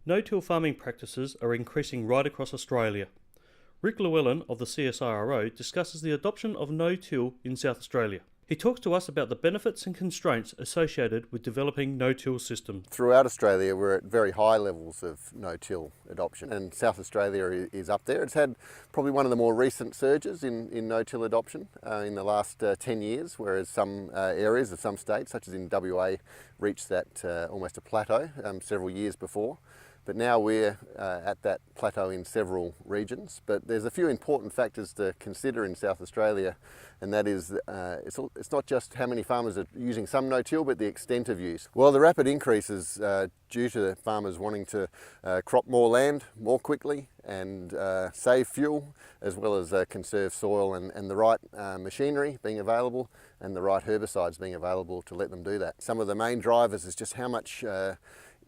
No-till farming practices are increasing right across Australia. Rick Llewellyn of the CSIRO discusses the adoption of no-till in South Australia. He talks to us about the benefits and constraints associated with developing no-till systems. Throughout Australia, we're at very high levels of no-till adoption, and South Australia is up there. It's had probably one of the more recent surges in no-till adoption in the last 10 years, whereas some areas of some states, such as in WA, reached that almost a plateau several years before. But now we're at that plateau in several regions. But there's a few important factors to consider in South Australia, and that is it's not just how many farmers are using some no-till, but the extent of use. Well, the rapid increase is due to farmers wanting to crop more land more quickly and save fuel, as well as conserve soil and the right machinery being available and the right herbicides being available to let them do that. Some of the main drivers is just how much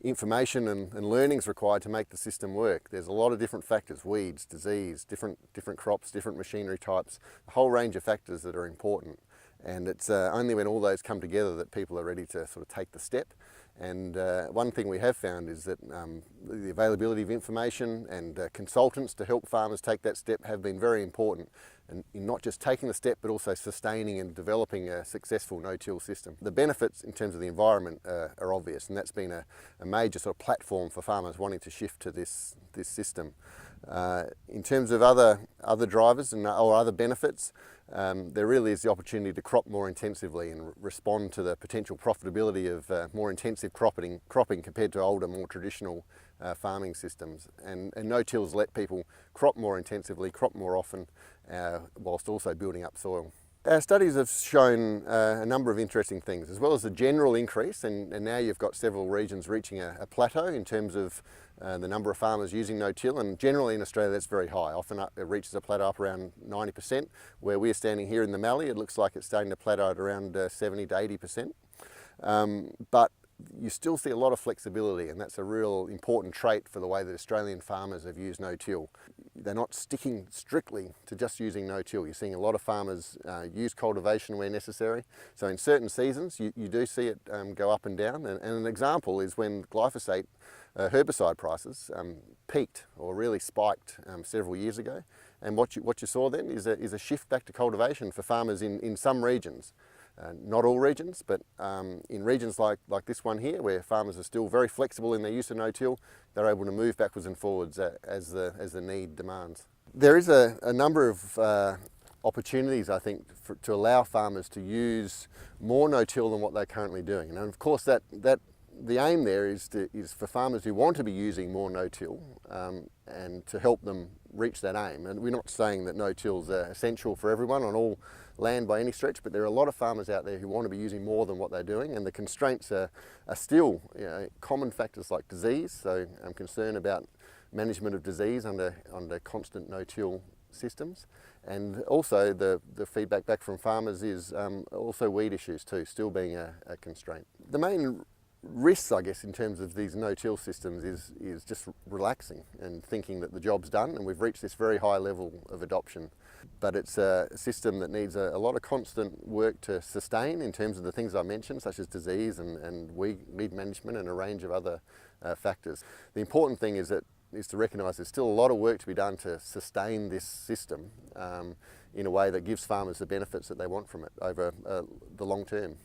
information and learnings required to make the system work. There's a lot of different factors: weeds, disease, different crops, different machinery types, a whole range of factors that are important. And it's only when all those come together that people are ready to sort of take the step. And one thing we have found is that the availability of information and consultants to help farmers take that step have been very important, and in not just taking the step but also sustaining and developing a successful no-till system. The benefits in terms of the environment are obvious, and that's been a major sort of platform for farmers wanting to shift to this system. In terms of other drivers or other benefits, there really is the opportunity to crop more intensively and respond to the potential profitability of more intensive cropping compared to older, more traditional farming systems. And no-tills let people crop more intensively, crop more often, whilst also building up soil. Our studies have shown a number of interesting things, as well as the general increase, and now you've got several regions reaching a plateau in terms of the number of farmers using no-till, and generally in Australia that's very high. Often it reaches a plateau up around 90%. Where we're standing here in the Mallee, it looks like it's starting to plateau at around 70 to 80%. But you still see a lot of flexibility, and that's a real important trait for the way that Australian farmers have used no-till. They're not sticking strictly to just using no-till. You're seeing a lot of farmers use cultivation where necessary. So in certain seasons you do see it go up and down, and an example is when glyphosate herbicide prices peaked or really spiked several years ago, and what you saw then is a shift back to cultivation for farmers in some regions. Not all regions, but in regions like this one here, where farmers are still very flexible in their use of no-till, they're able to move backwards and forwards as the need demands. There is a number of opportunities, I think, to allow farmers to use more no-till than what they're currently doing. And of course, that the aim there is for farmers who want to be using more no-till and to help them reach that aim. And we're not saying that no-till's essential for everyone on all land by any stretch, but there are a lot of farmers out there who want to be using more than what they're doing, and the constraints are still common factors like disease. So I'm concerned about management of disease under constant no-till systems, and also the feedback back from farmers is also weed issues too, still being a constraint. The main risks, I guess, in terms of these no-till systems is just relaxing and thinking that the job's done and we've reached this very high level of adoption. But it's a system that needs a lot of constant work to sustain in terms of the things I mentioned, such as disease and weed management and a range of other factors. The important thing is to recognise there's still a lot of work to be done to sustain this system in a way that gives farmers the benefits that they want from it over the long term.